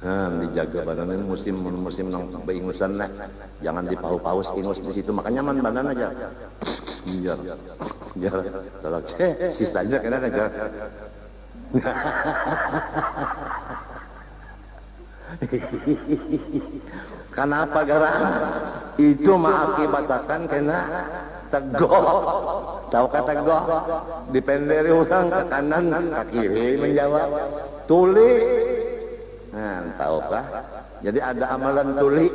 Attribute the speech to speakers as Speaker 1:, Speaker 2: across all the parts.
Speaker 1: Dijaga badan ini musim nang beingusan lah, jangan dipaus ingus di situ, makanya man badan aja. Biar kalau sisanya kena aja. Kenapa garam? Itu mengakibatkan kena tegok. Tahu kata tegok? Dipenderi orang ke kanan, ke kiri menjawab. Tuli. Nah, tahukah? Jadi ada amalan tuli.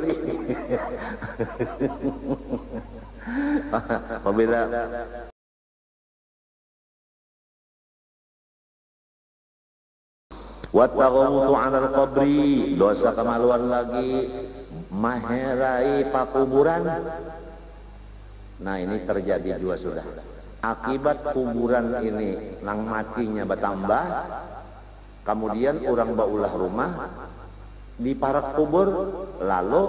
Speaker 1: Apabila wattaghamtu 'alal qabri, dosa kemaluan lagi maherai pakuburan. Nah, ini terjadi juga sudah. Akibat kuburan ini nang matinya bertambah, kemudian orang baulah rumah di parak kubur, lalu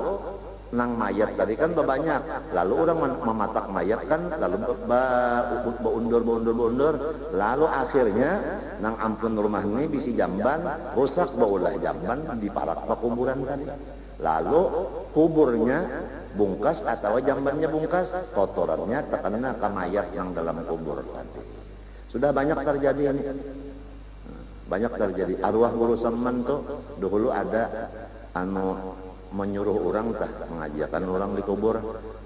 Speaker 1: nang mayat tadi kan banyak, lalu orang mematak mayat kan, lalu beundur, lalu akhirnya nang ampun rumah ini bisi jamban rusak, baulah jamban di parak kuburan tadi, lalu kuburnya bungkas atau jambannya bungkas, kotorannya terkena ke mayat yang dalam kubur tadi. Sudah banyak terjadi ini, banyak terjadi. Arwah guru semen tuh dulu ada menyuruh orang tah mengajarkan orang di kubur,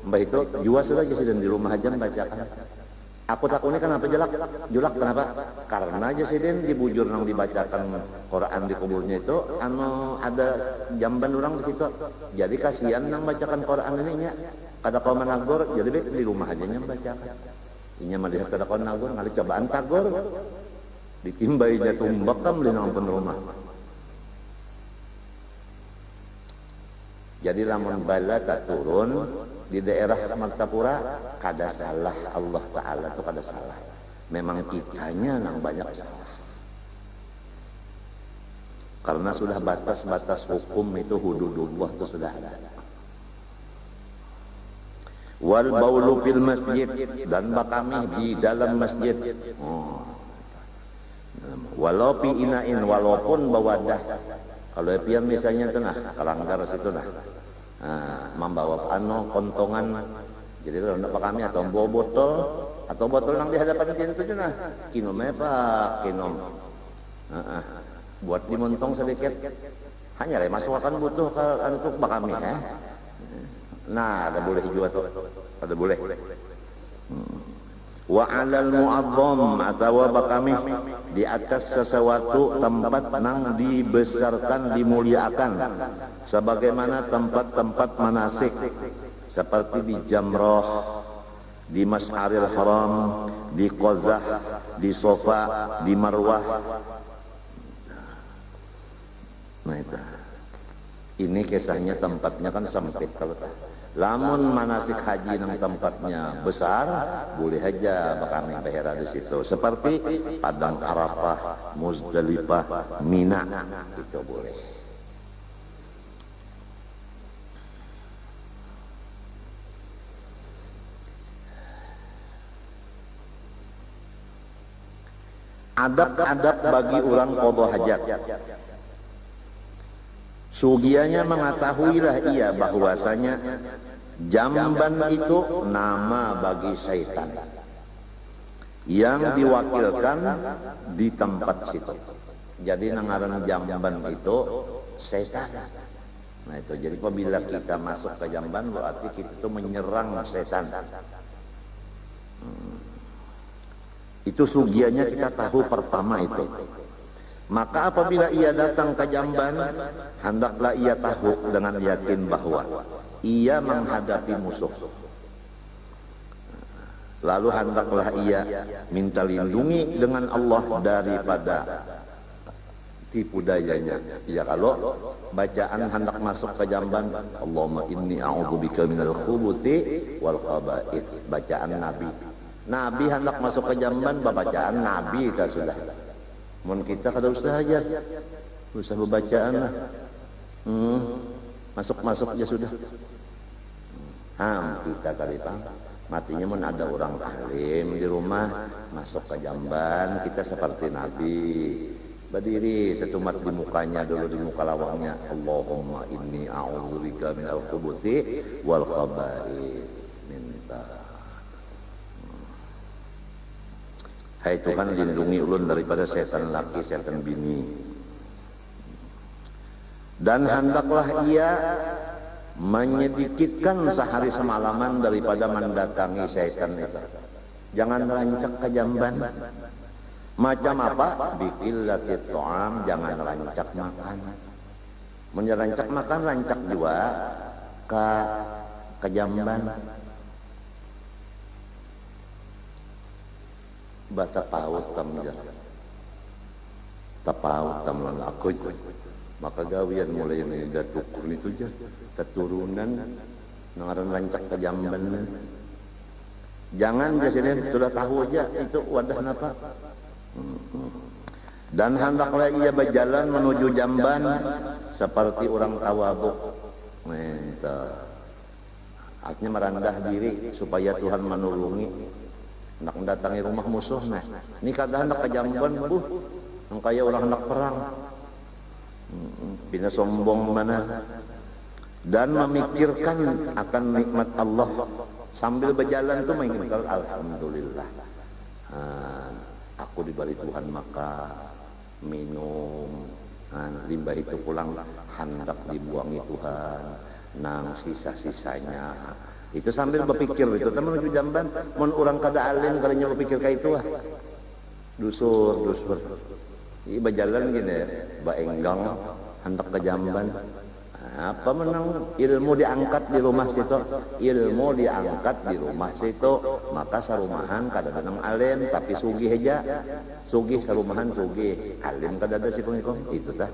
Speaker 1: mbah itu jua sudah jadi di rumah aja bacakan. Aku takutnya kenapa julak kenapa? Karena Jesiden dibujur nang dibacakan Quran di kuburnya itu ada jamban orang di situ. Jadi kasihan nang bacakan Quran ininya. Kada kau menagur, jadi di rumah aja nya bacakan. Inya melihat kada kau nagur, ngali cobaan tagur. Ditimbainya tumbak kan beli nang rumah. Jadi lamun bala tak turun di daerah Martapura, kada salah Allah Ta'ala itu kada salah. Memang kitanya yang banyak salah. Karena sudah batas-batas hukum itu hududullah itu sudah ada. Wal baulu fil masjid, dan bakami di dalam masjid. Walau pi inain, walaupun bawadah. Kalau pian misalnya tengah kalanggar situ nah. Membawa kontongan, jadi kalau tidak kami atau bawa botol yang di hadapan pintu itu nah, kinom pak kinom, buat dimontong sedikit, hanya lah masukkan butuh ke untuk bakami ya. Nah, ada boleh juga tuh, ada boleh. Wa 'alal mu'azzam atau bakami di atas sesuatu tempat nang dibesarkan, dimuliakan, sebagaimana tempat-tempat manasik seperti di Jamrah, di Masy'aril Haram, di Qazah, di Sofa, di Marwah. Nah itu. Ini kisahnya tempatnya kan sempit kalau lamun manasik haji nang tempatnya besar, boleh aja bakami behera di situ. Seperti Padang Arafah, Muzdalifah, Mina, itu boleh. Adab-adab bagi orang qada hajat. Sugianya mengetahuilah ia bahwasanya jamban itu nama bagi syaitan yang diwakilkan di tempat situ. Jadi nangaran jamban itu syaitan. Nah itu, jadi apabila kita masuk ke jamban berarti kita itu menyerang syaitan. Itu sugianya kita tahu pertama itu. Maka apabila ia datang ke jamban, hendaklah ia tahu dengan yakin bahwa ia menghadapi musuh. Lalu hendaklah ia minta lindungi dengan Allah daripada tipu dayanya. Ya kalau bacaan hendak masuk ke jamban, Allahumma inni a'udzubika minal khubuthi wal khaba'ith. Bacaan Nabi. Nabi hendak masuk ke jamban, bacaan Nabi kita sudah. Mun kita kada usah aja, usah bacaan lah. Masuk aja sudah. Kita kali Pak, matinya mun ada orang alim di rumah masuk ke jamban, kita seperti Nabi. Berdiri setumat di mukanya dulu, di muka lawangnya. Allahumma inni a'udzubika minal khubuthi wal khaba'ith. Minta. Hai Tuhan, lindungi ulun daripada setan laki, setan bini. Dan hendaklah ia menyedikitkan sehari semalaman daripada mendatangi setan itu. Jangan rancak ke jamban. Macam apa? Biqillatit ta'am, jangan rancak makan. Menyerancak makan, rancak juga ke jamban. Bata paut tamja. Tapaut tamlan aku. Maka gawian mulai ini datukur itu aja. Keturunan nangaran rancak ke jamban. Jangan jadi sudah tahu aja itu wadah apa. Dan hendaklah ia berjalan menuju jamban seperti orang tawabuk. Artinya merendah diri supaya Tuhan menolongi. Nak mendatangi rumah musuh nah. Ini kada hendak ke jamban buh. Yang kaya orang hendak perang. Bina sombong mana. Dan memikirkan akan nikmat Allah sambil berjalan tuh mengingat alhamdulillah. Aku diberi Tuhan maka minum, limbah itu pulang hendak dibuangi Tuhan, nang sisa-sisanya. Itu sambil berpikir itu, teman menuju jamban, mun orang kada alim kadanya berpikir kayak itu dusur. Ini berjalan gini, baenggang hendak ke jamban. Apa menang ilmu diangkat di rumah situ, ilmu diangkat di rumah situ, maka sarumahan kadang-kadang alim tapi sugih aja, sugih sarumahan sugih, alim kadang-kadang si pengikut itu dah.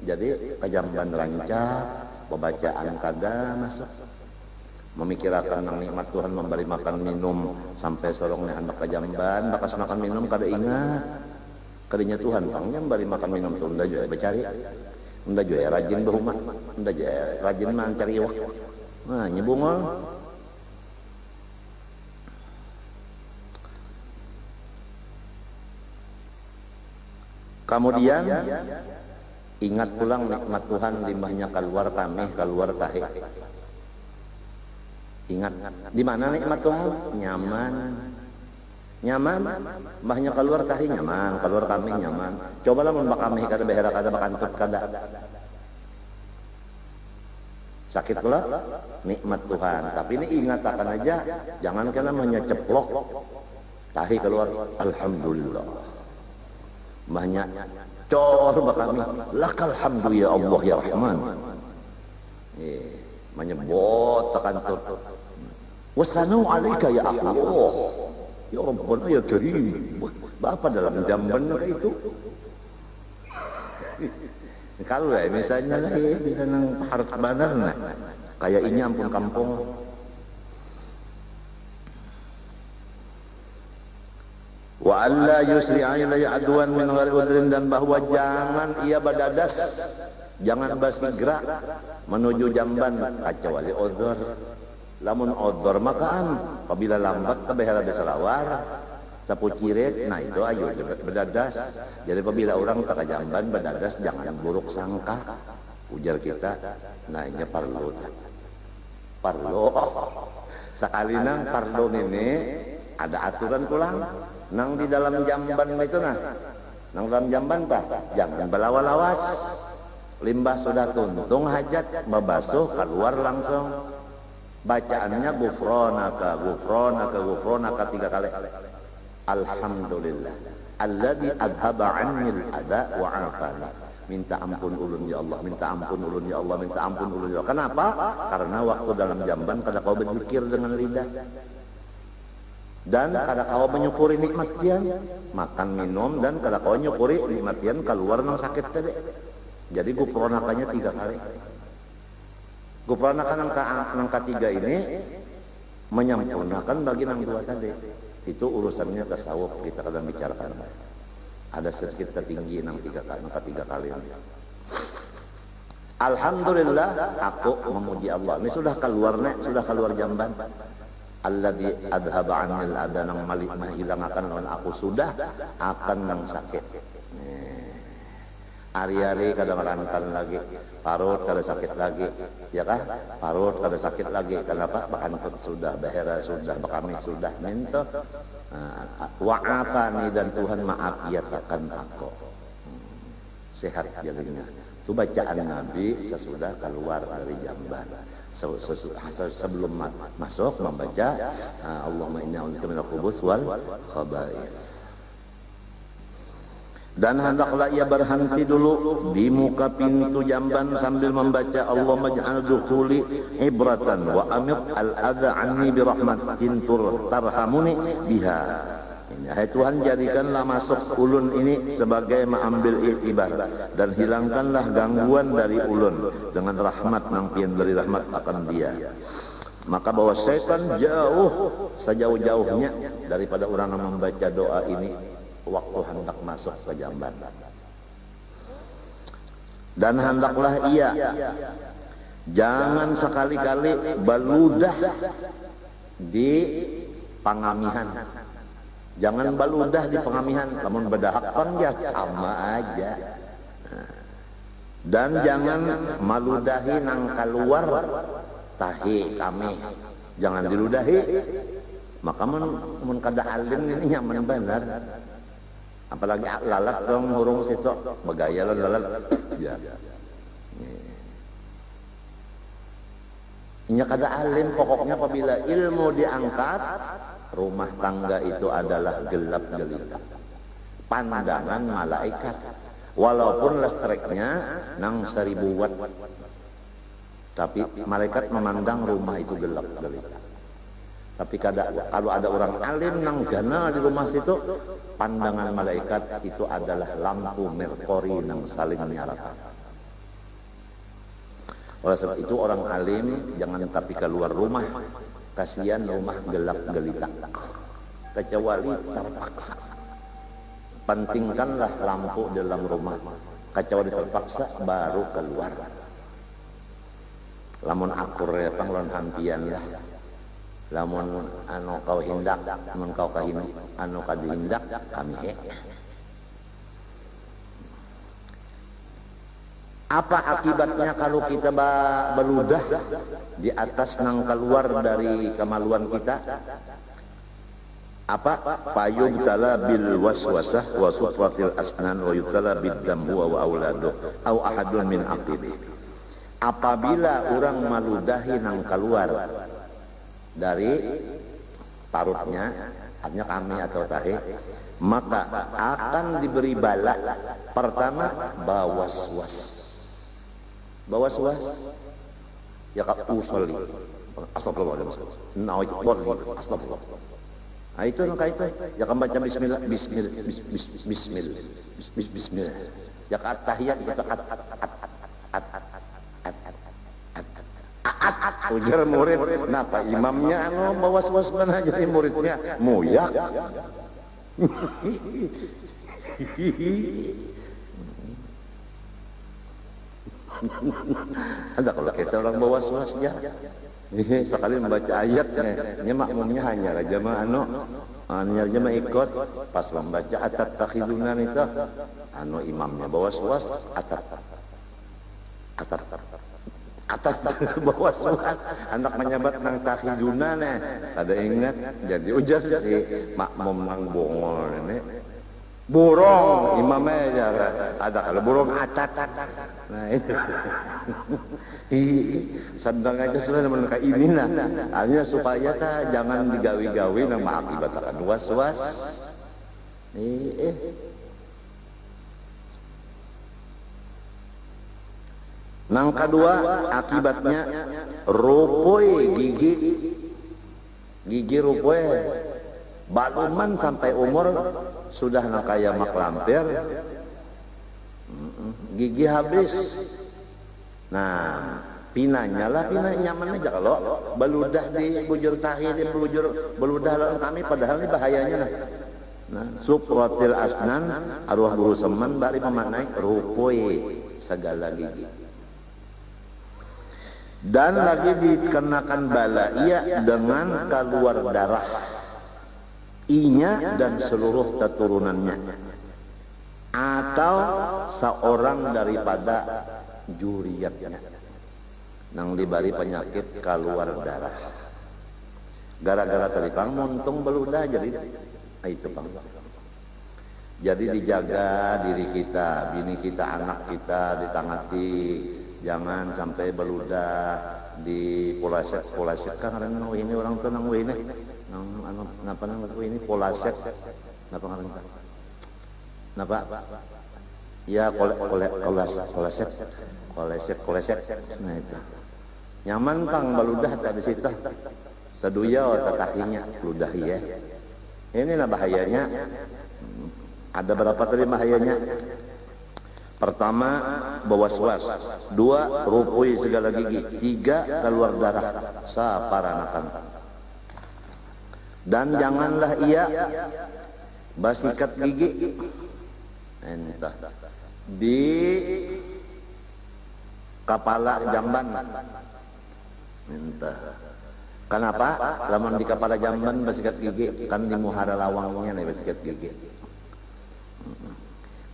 Speaker 1: Jadi kejamban rancak, pembacaan kada masuk, memikirkan nang nikmat Tuhan memberi makan minum sampai sorongnya hendak kejamban, bakas makan minum kada ingat, kadanya Tuhan pangnya memberi makan minum tuh unda juga bercari. Unda juga rajin berumah, unda juga rajin mencari waktu. Nah, nyebungol. Kemudian ingat pulang nikmat Tuhan limbahnya keluar kami, keluar tahe. Ingat di mana nikmat Tuhan? Nyaman. Nyaman, mbahnya keluar tahi nyaman, keluar kami nyaman. Cobalah membak kami kada behera kada bakantut kada. Sakit pula nikmat Tuhan. Tapi ini ingat akan aja, jangan kena menyeceplok tahi keluar. Alhamdulillah. Mbahnya cor bak kami, lakal hamdu ya Allah ya Rahman. Menyebut takantut. Wassalamu alaika ya Allah. Ya Rabbana ya Karim. Apa dalam jamban itu? Kalau ya misalnya lah bisa nang harus benar nah. Kayak ini ampun kampung. Wa alla yusri'a ilayya adwan min ghairi udrin, dan bahwa jangan ia badadas, jangan bersegera menuju jamban kecuali udzur. Lamun odor makaan, apabila lambat kabehara besalawar, sapu ciret, nah itu ayo berdadas. Jadi apabila orang tak jamban berdadas, jangan buruk sangka. Ujar kita, nah ini parlo. Sekali nang parlo ini ada aturan pulang. Nang di dalam jamban itu nah, nang dalam jamban tak, jangan belawas-lawas. Limbah sudah tuntung hajat, babasuh keluar langsung. Bacaannya gufronaka 3 kali. Alhamdulillah alladzi adhaba 'annil adza wa 'afani. Minta ampun ulun ya Allah, minta ampun ulun ya Allah, minta ampun ulun ya Allah. Kenapa? Karena waktu dalam jamban kada kau berzikir dengan lidah. Dan kada kau menyukuri nikmat tian, makan minum, dan kada kau menyukuri nikmat tian keluar nang sakit tadi. Jadi gufronakanya 3 kali. Gufronakan nang ketiga ini menyempurnakan bagi nang 2 tadi. Itu urusannya tasawuf, kita kadang bicarakan. Ada sedikit tertinggi nang ketiga kali. Alhamdulillah aku memuji Allah. Ini sudah keluar jamban. Alladzi adhaba 'anil adza, nang malik menghilangakan lawan aku sudah akan nang sakit. Ari-ari kadang rantan lagi, parut kada sakit lagi, ya kah? Parut kada sakit lagi. Kenapa? Bakantut sudah, bahera sudah, bakami sudah, minta wa'afani dan Tuhan maafiatakan aku. Sehat jadinya. Itu bacaan Nabi sesudah keluar dari jamban. Sebelum masuk membaca Allahumma inni a'udzubika minal khubuts wal khaba'ith. Dan hendaklah ia berhenti dulu di muka pintu jamban sambil membaca Allahumma ij'al dukhuli ibratan wa amit al-adha anni birahmatin tarhamuni biha. Hai Tuhan, jadikanlah masuk ulun ini sebagai mengambil iktibar, dan hilangkanlah gangguan dari ulun dengan rahmat nang pian dari rahmat akan dia. Maka bahwa setan sejauh-jauhnya daripada orang yang membaca doa ini waktu hendak masuk ke jamban. Dan hendaklah ia jangan sekali-kali baludah di pangamihan. Jangan baludah di pengamihan, namun bedahak pun ya sama aja. Dan jangan maludahi nang keluar tahi kami, jangan diludahi. Maka mun kada alim ini nyaman benar. Apalagi lalat dong hurung situ, begaya lalat. Ya. Ini kada alim, pokoknya apabila ilmu diangkat, rumah tangga itu adalah gelap gelita. Pandangan malaikat. Walaupun listriknya nang 1000 watt. Tapi malaikat memandang rumah itu gelap gelita. Tapi kalau ada orang alim nang gana di rumah situ, pandangan malaikat itu adalah lampu merkuri nang saling nyalakan. Oleh sebab itu orang alim jangan tapi keluar rumah, kasihan rumah gelap gelita. Kecuali terpaksa. Pentingkanlah lampu dalam rumah. Kecuali terpaksa baru keluar. Lamun akur ya panglon hampian ya. Lamun anu kau hindak, mun kau kahindak, anu kadihindak kami Apa akibatnya kalau kita beludah di atas nang keluar dari kemaluan kita? Apa? Fayubtala bil waswasah wa sufratil asnan wa yubtala bid dam wa auladuh au ahadun min aqibi. Apabila orang maludahi nang keluar dari parutnya, artinya kami atau tahe, maka akan diberi bala. Pertama, bawaswas. Bawaswas ya kak usolli. Astagfirullahaladzim. Astagfirullah. Nah itu nangka itu. Ya kan baca bismillah, bismillah. Ya kan tahiyat itu ujar murid, kenapa imamnya bawas-was mana jadi muridnya moyak. Ada kalau kita orang bawas-was ya. Sekali membaca ayatnya, ini makmumnya hanya aja mah hanya aja mah ikut pas membaca atat takhidunan itu, imamnya bawas-was atat bawas-was anak menyabat nang takhiduna nih ada ingat jadi ujar si makmum nang bongol ini burung imamnya ya ada kalau burung atat nah itu sedang aja sudah menekan ini nah hanya supaya jangan digawi-gawi nang mengakibatkan was-was nang kedua akibatnya rupoi gigi rupoi baluman sampai umur sudah nakaya mak lampir gigi habis. Nah pinanya nyaman aja kalau beludah di bujur tahi di beludah kami padahal ini bahayanya nah supratil asnan arwah guru semen bari memaknai rupoi segala gigi. Dan lagi dikenakan bala ia dengan keluar darah inya dan seluruh keturunannya. atau seorang daripada juriatnya nang dibari penyakit keluar darah gara-gara tadi pang muntung beludah jadi itu pang. Jadi dijaga diri kita, bini kita, anak kita ditangati, jangan sampai beludah di polasek kan ini orang tuh nang ini nang napa nang ini polasek napa ngarang napa ya kolesek nah itu nyaman pang beludah tak di situ seduya tatahinya ludah ya ini nah bahayanya. Ada berapa tadi bahayanya? Pertama, bewaswas. Dua, rupui segala gigi. Tiga, keluar darah saparanakan. Dan janganlah ia basikat gigi entah di kepala jamban. Entah. Kenapa? Lamun di kepala jamban basikat gigi kan di muhara lawangnya nih basikat gigi.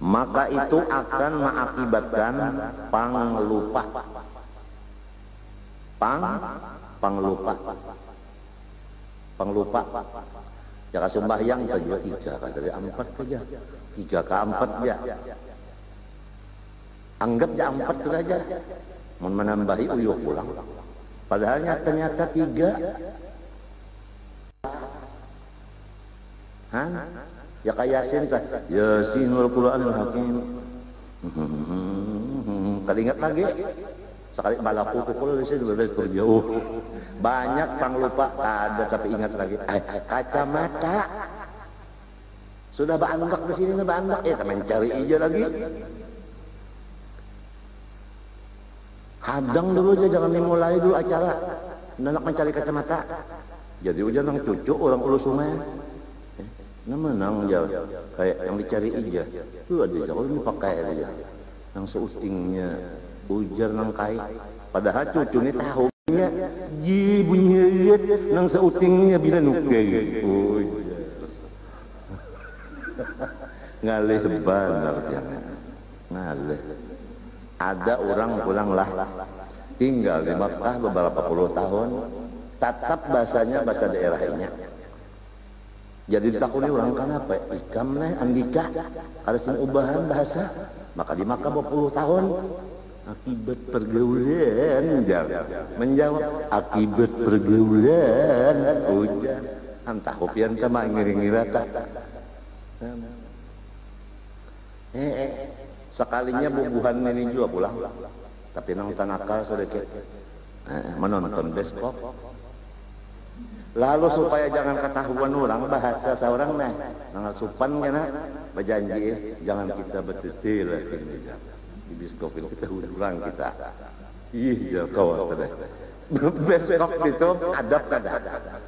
Speaker 1: Maka itu akan mengakibatkan panglupa. Panglupa. Jaka sembahyang saja tiga dari empat saja. Tiga ke empat ya. Anggap ya empat saja. Menambahi uyuh pulang. Padahal ternyata tiga. Ya kayak Yasin kan, Yasinul Qur'anil Hakim. Keringat lagi, sekali balaku pukul di sini sudah terjauh. Banyak panglupa, ada tapi ingat lagi. Kacamata, sudah baandak di sini baandak, teman cari aja lagi. Hadang dulu aja, jangan dimulai dulu acara. Nak mencari kacamata, jadi ujian nang cucu orang Ulu Sungai. Nah menang jauh kayak yang dicari aja tuh ada jauh ini pakai aja yang seutingnya ujar nang kai padahal cucunya tahunya ji bunyi nang seutingnya bila nukai ujar ngalih benar dia ngalih. Ada orang pulanglah tinggal di Makkah beberapa puluh tahun tetap bahasanya bahasa daerahnya. Jadi ditakuni orang kan apa? Ikam nih andika harus ubahan bahasa. Maka di Makkah 20 tahun akibat pergaulan menjawab akibat pergaulan hujan entah kopian sama ngiring-ngira tak. Sekalinya bubuhan ini juga pulang. Tapi nang tanakal sedikit menonton beskop. Lalu supaya jangan ketahuan orang bahasa seorang nah nangasupan kena berjanji jangan kita betul di biskopin kita urang kita ya kawan tadi besok itu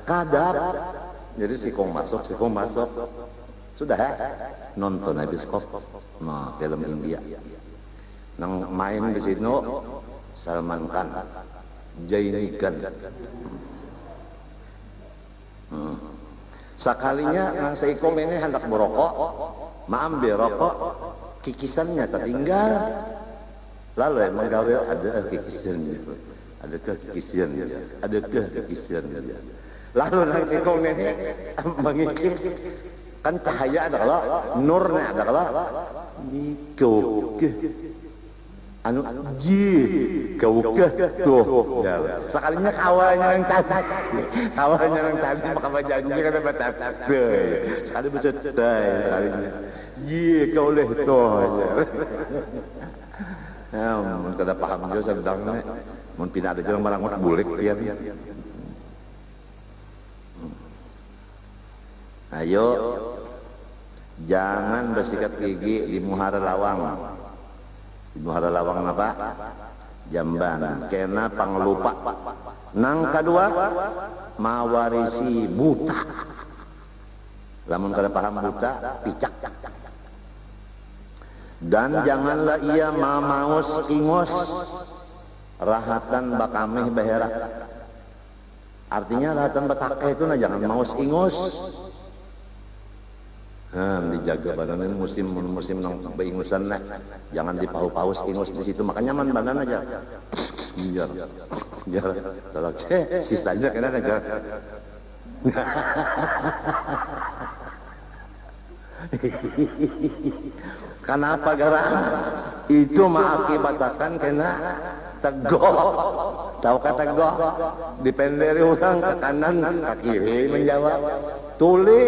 Speaker 1: kadap jadi sikong masuk sudah nonton biskop nah film India nang main di sini Salman Khan Jainikan. Sekalinya nang seikong ini hendak merokok, ambil rokok, kikisannya tertinggal. Lalu emang gawe ada kikisannya, adakah kikisannya, Lalu nang seikong ini mengikis, kan cahaya adalah nurnya adalah mikuk. Anu ji kau tuh sekalinya kawannya yang tadi maka janji kata batat sekali betul sekalinya ji kau leh tuh mun kada paham jo sedangnya mun pindah ada jalan barang bulik pian. Ayo jangan bersikat gigi di muhara lawang. Muhara lawang apa? Jamban. Kena panglupa. Nang kedua, mawarisi buta. Lamun kada paham buta, picak. Dan janganlah ia mamaus ingos rahatan bakameh behera. Artinya rahatan batake itu nah jangan maus ingos. Dijaga badan ini musim nang beingusan lah, jangan dipaus ingus di situ, makanya man badan aja biar kalau sisanya kena aja. Kenapa garang itu mengakibatkan kena tegoh, tahu kata tegoh dipenderi orang ke kanan ke kiri menjawab tuli.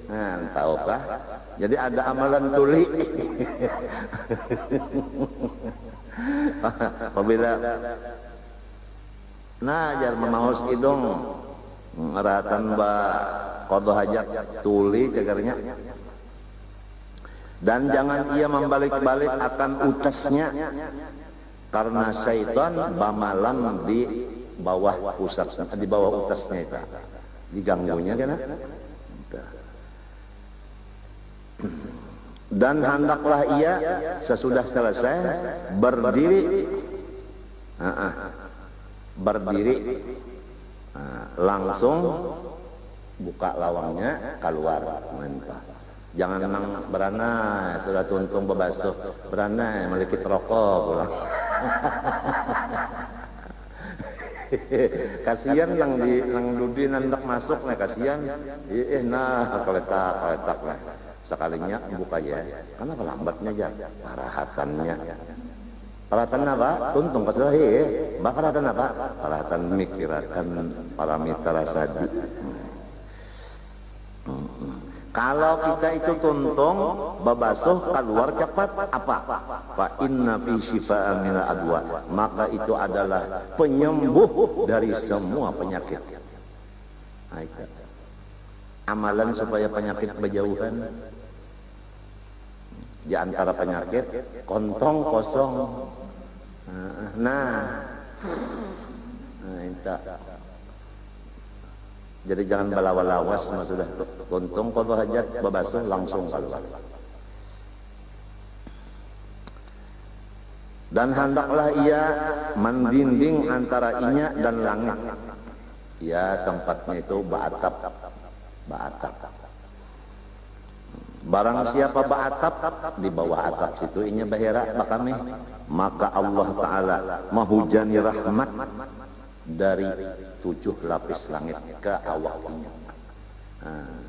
Speaker 1: Nah, tahukah? Jadi ada amalan tuli. Apabila jar memaus hidung ngeratan ba qadha hajat tuli cagarnya. Dan jangan ia membalik-balik akan utasnya karena syaitan bamalam di bawah pusat, di bawah utasnya itu diganggunya kan. Dan hendaklah ia sesudah selesai berdiri langsung buka lawangnya keluar mentah. Jangan nang berana sudah tuntung bebasuh berana melikit rokok pulang. Kasihan nang dudi nandak masuk nih kasihan. Nah kaletak lah. Sekalinya buka ya, karena lambatnya aja, parahatannya. Parahatan apa? Tuntung kasih mbak parahatan apa? Parahatan mikirakan paramita sadi. Kalau kita itu tuntung, babasuh keluar cepat apa? Fa inna fi shifaa minal adwa. Maka itu adalah penyembuh dari semua penyakit. Amalan supaya penyakit berjauhan. Di antara penyakit kontong kosong. Itu. Jadi jangan balawas sudah kontong kalau hajat babasuh langsung keluar. Dan hendaklah ia mendinding antara inya dan langit. Ya tempatnya itu ba'atap. Barang siapa ba'atap di bawah atap situ inya bahira bakami, maka Allah Ta'ala menghujani rahmat dari 7 lapis langit ke awaknya.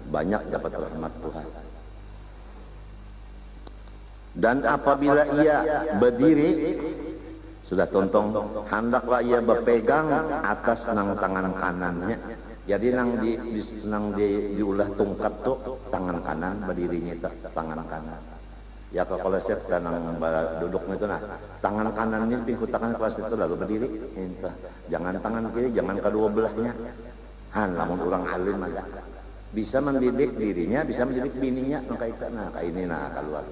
Speaker 1: Banyak dapat rahmat Tuhan. Dan apabila ia berdiri sudah tontong, hendaklah ia berpegang atas nang tangan kanannya. Jadi nang diulah tungkat tuh tangan kanan berdirinya itu tangan kanan. Ya kalau saya sedang duduknya itu tangan kanannya pingku tangan kelas itu lalu berdiri. Jangan tangan kiri, jangan kedua belahnya. Namun orang alim ada bisa mendidik dirinya, bisa mendidik bininya, maka itu kayak ini keluar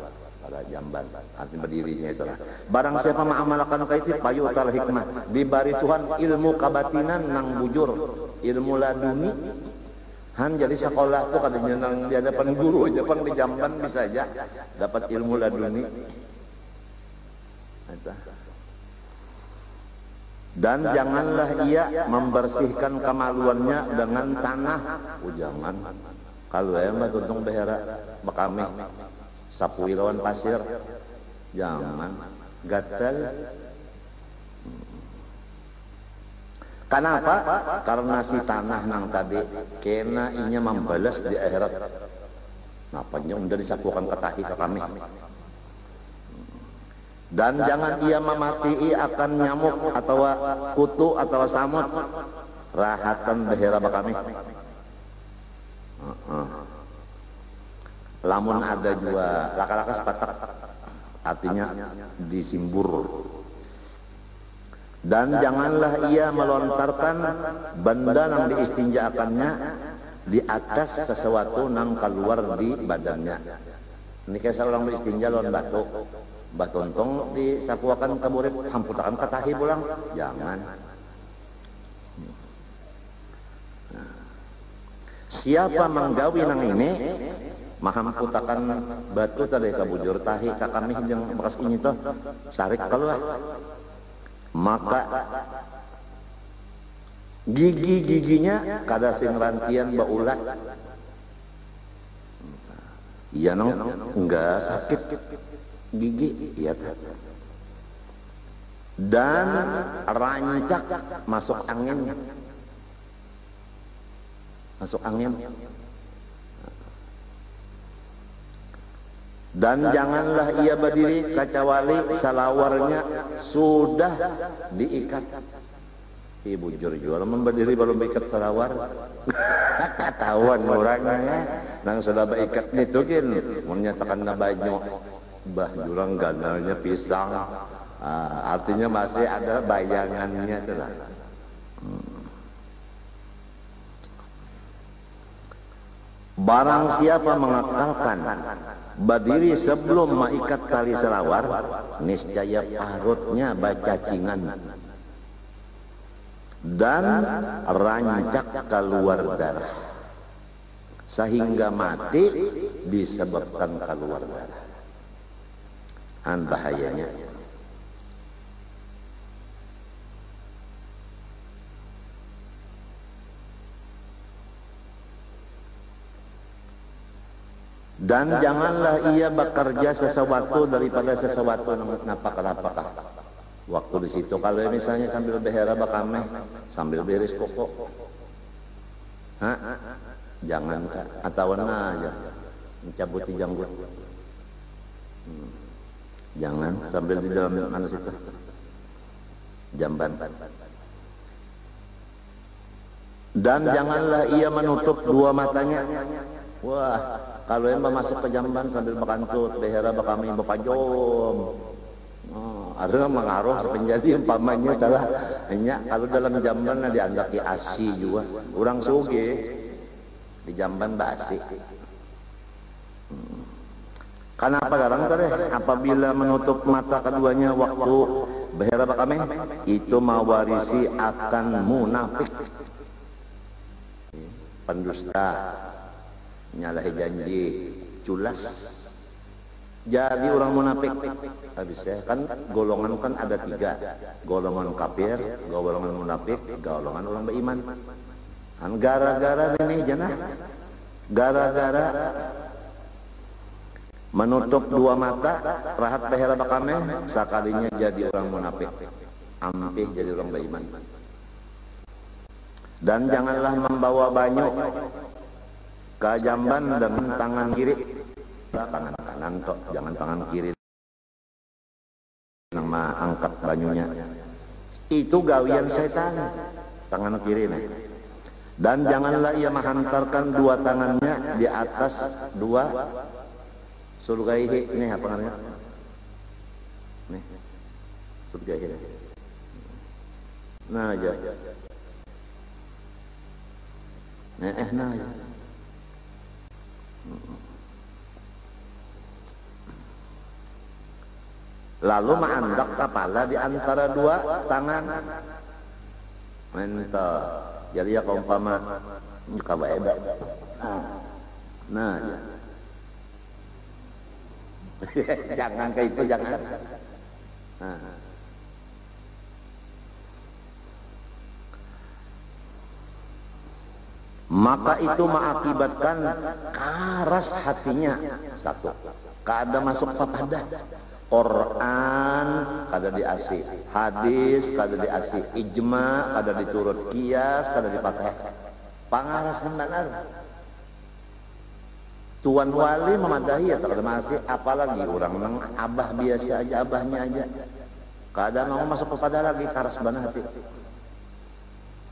Speaker 1: pada jamban arti berdirinya itulah. Barang siapa mengamalkan kayak itu payu utal hikmah dibari Tuhan ilmu kabatinan nang bujur ilmu laduni jadi sekolah tuh katanya nang di hadapan guru aja pang di jamban bisa aja dapat ilmu laduni. Dan janganlah ia membersihkan kemaluannya dengan tanah. Jangan kalau ya mbak tuntung behera bakami sapu lawan pasir jangan gatal. Kenapa? Karena si tanah nang tadi kena inya membalas di akhirat. Napanya udah disapukan ketahi ke kami. Dan jangan ia memati akan nyamuk atau kutu atau samut rahatan behera bakami. Lamun ada juga laka-laka sepatak artinya disimbur. Dan janganlah ia melontarkan benda yang diistinjaakannya di atas sesuatu yang keluar di badannya. Ini kayak seorang beristinja lawan batu, batontong disapuakan kaburit, hamputakan katahi pulang, jangan. Siapa menggawi nang ini, mahamputakan batu tadi kabujur tahi kakami yang bekas ini toh, sarik keluar. Maka gigi-giginya kada sing rantian baulah Iya nong, enggak sakit gigi, iya tak. Dan rancak masuk angin, masuk angin. Dan janganlah ia berdiri kecuali salawarnya sudah diikat. Ibu jujur berdiri belum ikat salawar. Ketahuan orangnya. Nang sudah berikat nitukin menyatakan na banyak bah jurang ganalnya pisang. Artinya masih ada bayangannya itulah. Barang siapa mengakalkan berdiri sebelum mengikat tali selawar, niscaya parutnya bacacingan dan rancak keluar darah sehingga mati disebabkan keluar darah. Bahayanya. Dan janganlah ia bekerja sesuatu daripada sesuatu napakah. Waktu di situ kalau misalnya sambil behera bakameh, sambil beres koko, jangan kak, atau aja mencabuti janggut, jangan sambil di dalam mana situ jamban. Dan janganlah ia menutup dua matanya. Wah, kalau yang masuk ke jamban sambil berkantut, behera bakami bapajom, ada mengaruh penjadi umpamanya adalah hanya kalau dalam jamban diandaki asi juga, orang suge di jamban basi. Kenapa garang tadi? Apabila menutup mata keduanya waktu behera bakami, itu mewarisi akan munafik, pendusta, nyalahi janji, culas. Jadi orang munafik. Habis ya kan golongan kan ada tiga, golongan kafir, golongan munafik, golongan orang beriman. Kan gara-gara ini janah, gara-gara menutup dua mata, rahat behera bakame, sekalinya jadi orang munafik, ampih jadi orang beriman. Dan janganlah membawa banyu ke jamban dengan tangan kiri, tangan kanan kok, jangan tangan kiri. Nama angkat banyunya itu gawian setan, tangan kiri nih. Dan janganlah ia menghantarkan dua tangannya di atas dua surgaihi, nih apa namanya? Nih surgaihi. Nah aja. Nah aja. Lalu mengandak kepala di antara dua tangan. Mentah. Jadi ya kaumpama kabaeba. Nah ya. Jangan kayak itu, jangan. Maka itu mengakibatkan karas hatinya. Satu, kada masuk kepada Quran kada diasih, hadis kada diasih, ijma kada diturut, kias kada dipakai, pangaras benar. Tuan wali memadahi ya tak masih, apalagi orang nang abah biasa aja, abahnya aja kada mau masuk kepada lagi, karas benar hati.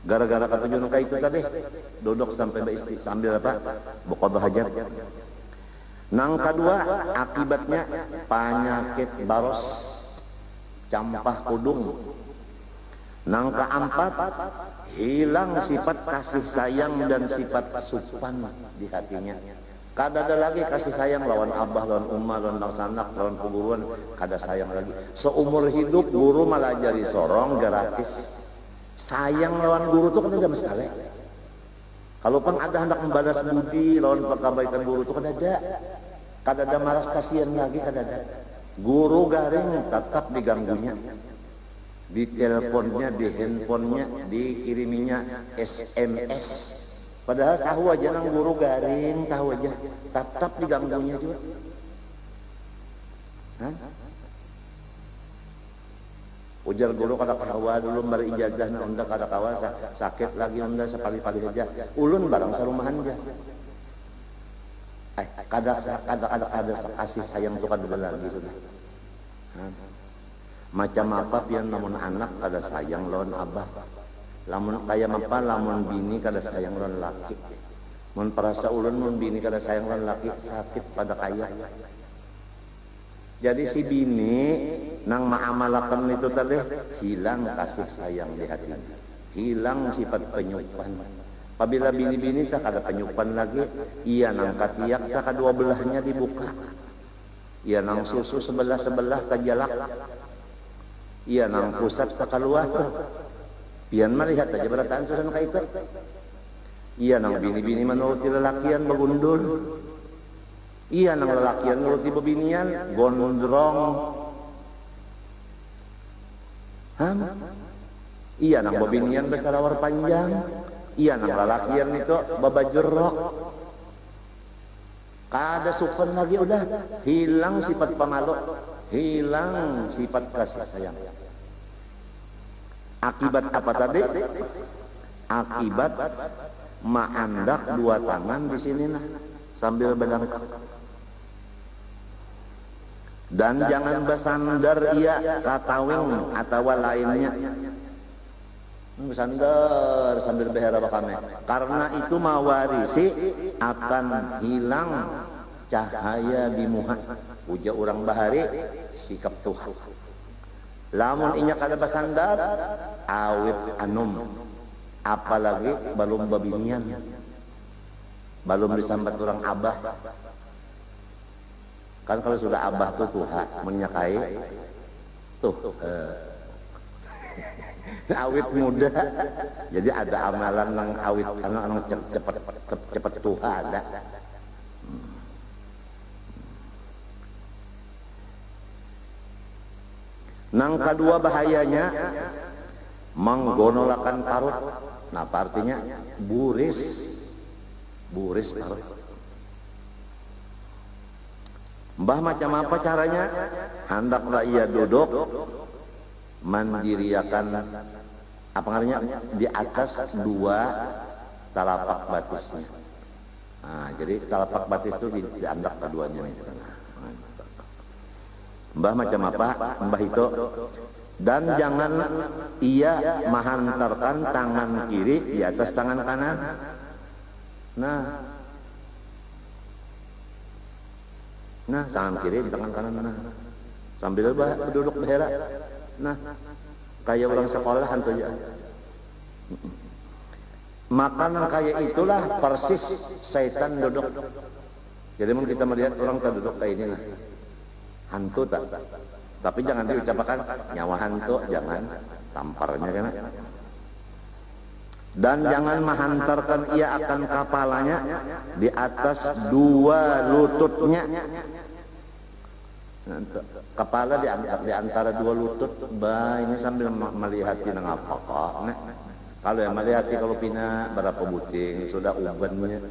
Speaker 1: Gara-gara kata Junuka itu tadi, duduk sampai beristi sambil apa? Buka hajat. Nang kedua, akibatnya penyakit baros, campah kudung. Nang keempat, hilang sifat kasih sayang dan sifat supan di hatinya. Kada ada lagi kasih sayang lawan abah, lawan umma, lawan sanak, lawan perguruan, kada sayang lagi. Seumur hidup guru malah jadi sorong gratis. Sayang lawan guru itu kan ada sekali. Kalau pun ada hendak membalas budi lawan kebaikan guru itu kan ada. Kada ada malas kasihan lagi, kada ada. Guru garing tetap diganggunya, di teleponnya, di handphonenya, dikiriminya SMS, Padahal tahu aja nang guru garing, tahu aja. Tap-tap diganggunya juga. Hah? Ujar guru kada kawa dulu bari ijazah na unda kada kawa sakit lagi unda sapali-pali aja. Ulun barang sarumahan aja. Ada kasih sayang tuh kada lagi sudah. Hah? Macam apa pian lamun anak kada sayang lawan abah. Lamun kaya apa lamun bini kada sayang lawan laki. Mun perasa ulun mun bini kada sayang lawan laki sakit pada kaya. Jadi si bini nang maamalakan itu tadi hilang kasih sayang di hatinya, hilang sifat penyupan. Apabila bini-bini tak ada penyupan lagi, ia nang katiak tak kedua belahnya dibuka, ia nang susu sebelah-sebelah kajalak, ia nang pusat tak keluar. Pian melihat aja berataan susan kayak itu. Ia nang bini-bini menuruti lelakian begundul. Iya nang lelakian nuruti bebinian gondrong. Ham? Iya nang bebinian besarawar panjang. Iya nang lelakian itu babajur rok. Kada sukan lagi udah hilang sifat pemalu, hilang sifat kasih sayang. Akibat apa tadi? Akibat maandak dua tangan di sini nah sambil berdangkak. Dan jangan bersandar ia katawing atau lainnya. Bersandar sambil behera bakame. Karena itu mawarisi akan hilang cahaya di muha. Uja orang bahari sikap Tuhan. Lamun inya kada bersandar awit anum. Apalagi belum babinian. Belum disambat orang abah. Kan kalau sudah abah tuh Tuhan menyakai tuh awit muda. Jadi ada amalan yang awit anak cepat Tuhan ada. Nang kedua bahayanya menggonolakan parut. Nah, apa artinya? Buris parut. Mbah macam apa caranya? Hendaklah ia duduk mandiriakan apa namanya di atas dua telapak batisnya. Nah, jadi telapak batis itu diandak keduanya. Mbah macam apa? Mbah itu dan jangan ia menghantarkan tangan kiri di atas tangan kanan. Nah, tangan kiri di tangan kanan. Nah, sambil duduk behera. Nah, kayak orang sekolah hantu ya. Makanan kayak itulah persis setan duduk. Jadi mun kita melihat orang terduduk kayak ini lah, hantu tak. Tapi jangan diucapkan nyawa hantu, jangan tamparnya kan. Dan jangan menghantarkan ia akan kepalanya di atas dua lututnya. Kepala diangkat di antara dua lutut. Bah, ini sambil melihati nang apa kok. Nah, kalau yang melihati kalau pina berapa buting sudah ubannya.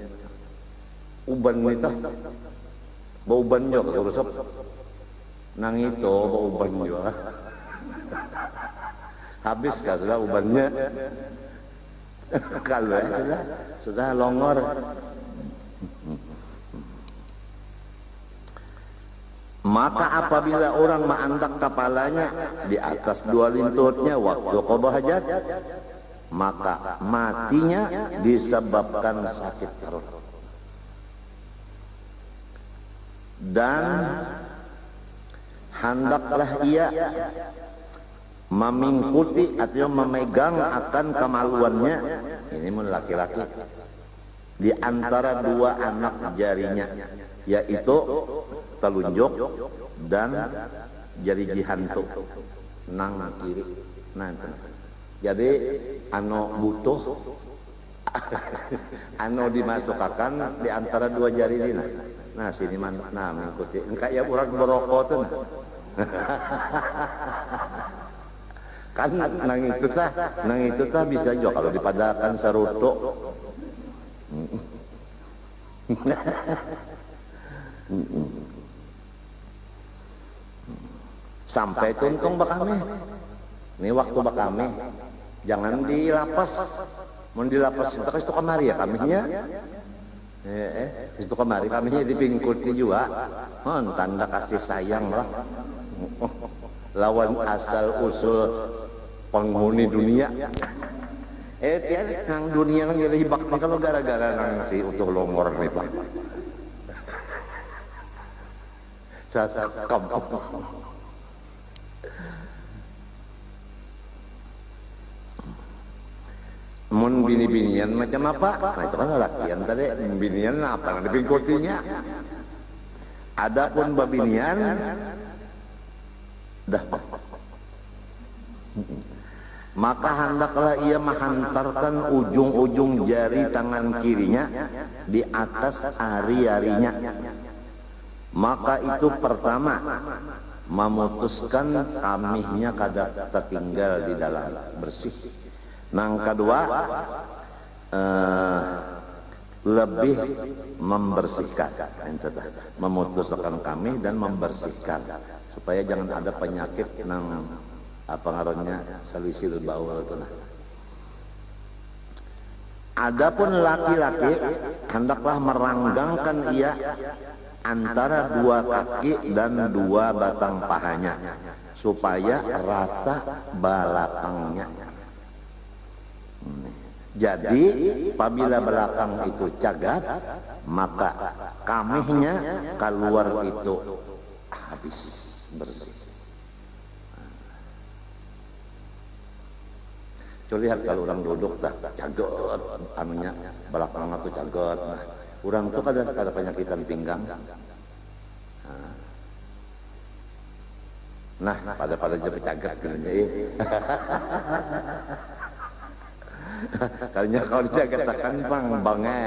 Speaker 1: Uban itu, bau uban juga kalau sob. Nang itu bau uban juga. Habis kah sudah ubannya? Kalau sudah longor. Maka apabila orang mengangkat kepalanya di atas dua lututnya waktu qada hajat, maka matinya disebabkan sakit perut. Dan hendaklah ia memingkuti atau memegang akan kemaluannya, ini mun laki-laki, di antara dua anak jarinya, yaitu telunjuk dan jari jihantu nang kiri. Nah, jadi anu butuh anu dimasukkan di antara dua jari ini. Nah, sini nah mengikuti. Engkak ya orang berokok tuh. Nah. Kan nang itu tah bisa juga kalau dipadakan saruto. Sampai tuntung bakame. Ini waktu bakame, jangan dilapas. Mau dilapas itu kemari ya kaminya. Itu kemari kaminya dipingkuti juga. Tanda kasih sayang lah. Lawan asal usul penghuni dunia. Tiada nang dunia nang jadi hibak nih kalau gara-gara nang si utuh longor nih pak. Cakap. Mun bini-binian macam apa? Nah itu kan lelakian tadi. Binian apa yang dipingkutinya? Adapun babinian dah. Maka hendaklah ia menghantarkan ujung-ujung jari tangan kirinya di atas ari-arinya. Maka itu pertama memutuskan kamihnya kada tertinggal di dalam bersih. Nang kedua lebih membersihkan, memutuskan kamih dan membersihkan supaya jangan ada penyakit nang apa ngarannya salisil baul itu nah. Adapun laki-laki hendaklah meranggangkan ia antara dua kaki dan dua batang pahanya supaya rata belakangnya. Jadi apabila belakang itu cagat, maka kamihnya keluar itu habis bersih. Coba lihat kalau orang duduk dah cagat, anunya belakang itu cagat. Nah, orang itu ada penyakitan pinggang. Nah, pada jadi cagat gini. Kalinya kalau dijaga tekan bangnya,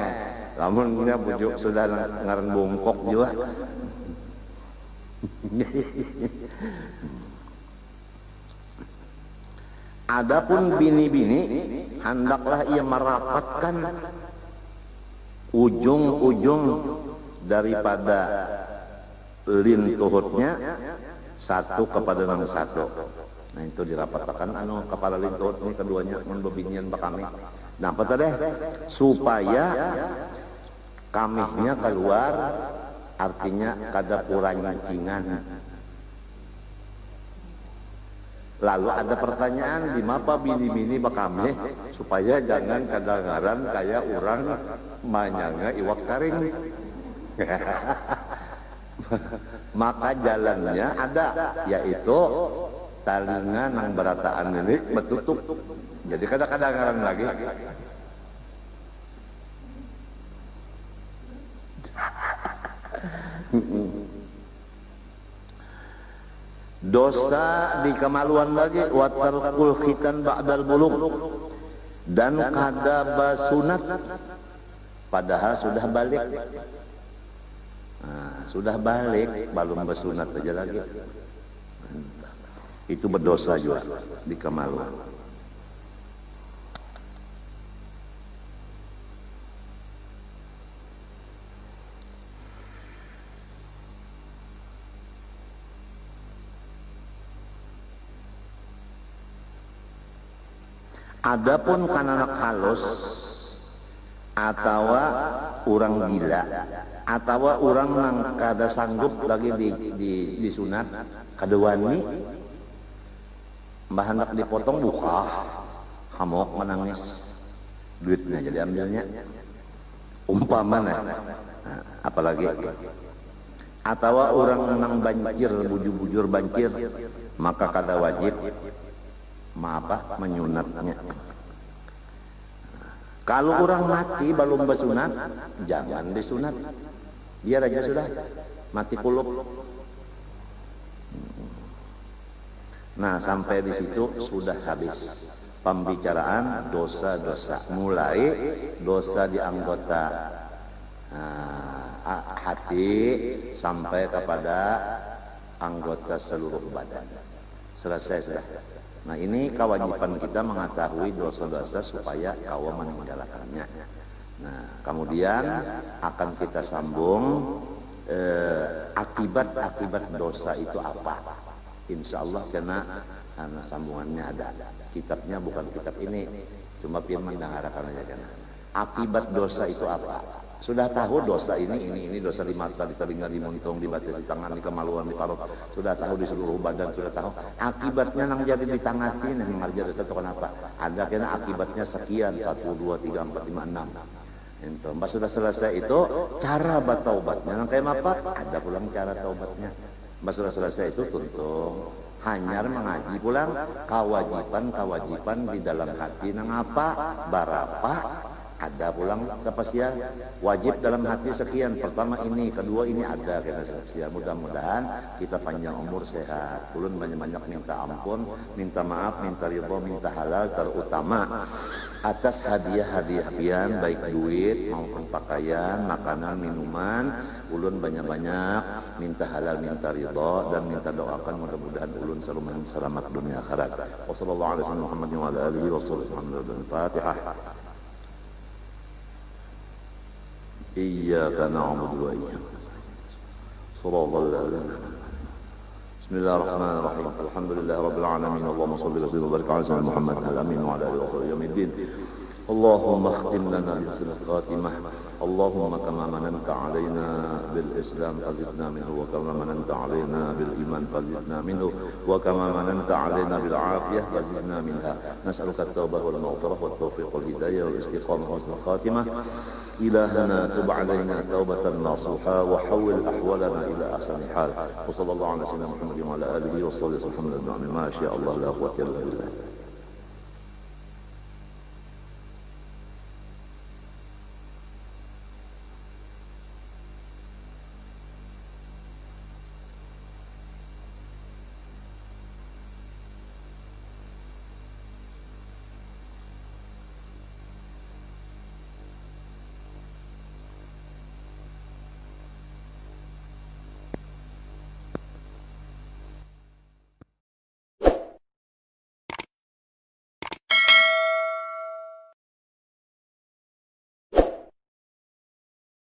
Speaker 1: lamunnya bujuk sudah ngaran bungkok juga. Adapun bini-bini hendaklah ia merapatkan ujung-ujung daripada lintuhutnya satu kepada yang satu. Nah itu dirapatkan kepala lintuhut ini keduanya membebinian bakami. Nah apa tadi? Supaya kamihnya keluar, artinya kada purancingan. Lalu ada pertanyaan di mapa bini-bini bakami supaya jangan kadangaran kayak orang manyanga iwak taring. Maka jalannya ada, yaitu talingan yang berataan ini betutup. Jadi kadang-kadang lagi. Dosa di kemaluan lagi watarkul khitan ba'dal bulugh, dan kada basunat padahal sudah balik. Nah, sudah balik belum basunat aja lagi. Itu berdosa juga di kemaluan. Adapun kananak halus atau orang gila atau orang yang kada sanggup lagi disunat kadewani mbah hendak dipotong buka hamok menangis duitnya jadi ambilnya umpamanya. Nah, apalagi atau orang nang banjir bujur-bujur banjir maka kada wajib menyunatnya. Kalau orang mati belum bersunat jangan disunat, biar aja sudah mati kulub. Nah sampai di situ sudah habis pembicaraan dosa-dosa, mulai dosa di anggota hati sampai kepada anggota seluruh badan. Selesai sudah. Nah ini kewajiban kita mengetahui dosa-dosa supaya kau meninggalkannya. Nah, kemudian akan kita sambung akibat-akibat dosa itu apa. Insya Allah karena sambungannya ada. Kitabnya bukan kitab ini, cuma firman dengarkan aja kan. Akibat dosa itu apa? Sudah tahu dosa ini dosa di mata, di telinga, di mulut, di batin, di tangan, di kemaluan, di parut. Sudah tahu di seluruh badan, sudah tahu. Akibatnya nang jadi di tangatin yang mengajar dosa itu kenapa? Ada kena akibatnya sekian 1 2 3 4 5 6. Itu, mbak sudah selesai itu cara bertaubatnya. Nang kayak apa? Ada pulang cara taubatnya. Mbak sudah selesai itu tuntung. Hanya mengaji pulang kewajiban di dalam hati nang apa? Berapa? Ada pulang spesial wajib dalam hati sekian, pertama ini, kedua ini ada kena spesial. Mudah-mudahan kita panjang umur sehat, ulun banyak-banyak minta ampun, minta maaf, minta ridho, minta halal, terutama atas hadiah-hadiah baik duit maupun pakaian, makanan, minuman. Ulun banyak-banyak minta halal, minta ridho, dan minta doakan mudah-mudahan ulun selalu selamat dunia akhirat. Wassallallahu alaihi Muhammad wa ala alihi wasallam. Fatihah. Iyyaka na'budu wa iyyaka nasta'in. Bismillahirrahmanirrahim. Alhamdulillahi rabbil alamin. Allahumma shalli wa sallim wa barik ala sayyidina Muhammad al-amin wa ala alihi wa sahbihi yaumiddin. Allahumma khtim lana bi husnil khatimah. Allahumma kama mananta alaina bil Islam fazidna minhu wa kama mananta alaina bil iman fazidna minhu wa kama mananta alaina bil afiyah fazidna minha. Nas'aluka at-taubah wal maghfirah wat tawfiq wal hidayah wal istiqamah wa husnul khatimah. إلهنا تب علينا توبة نصوحا وحول أحوالنا إلى أحسن حال وصلى الله على سيدنا محمد وعلى آله وصحبه وسلم. ما شاء الله لا قوة إلا بالله.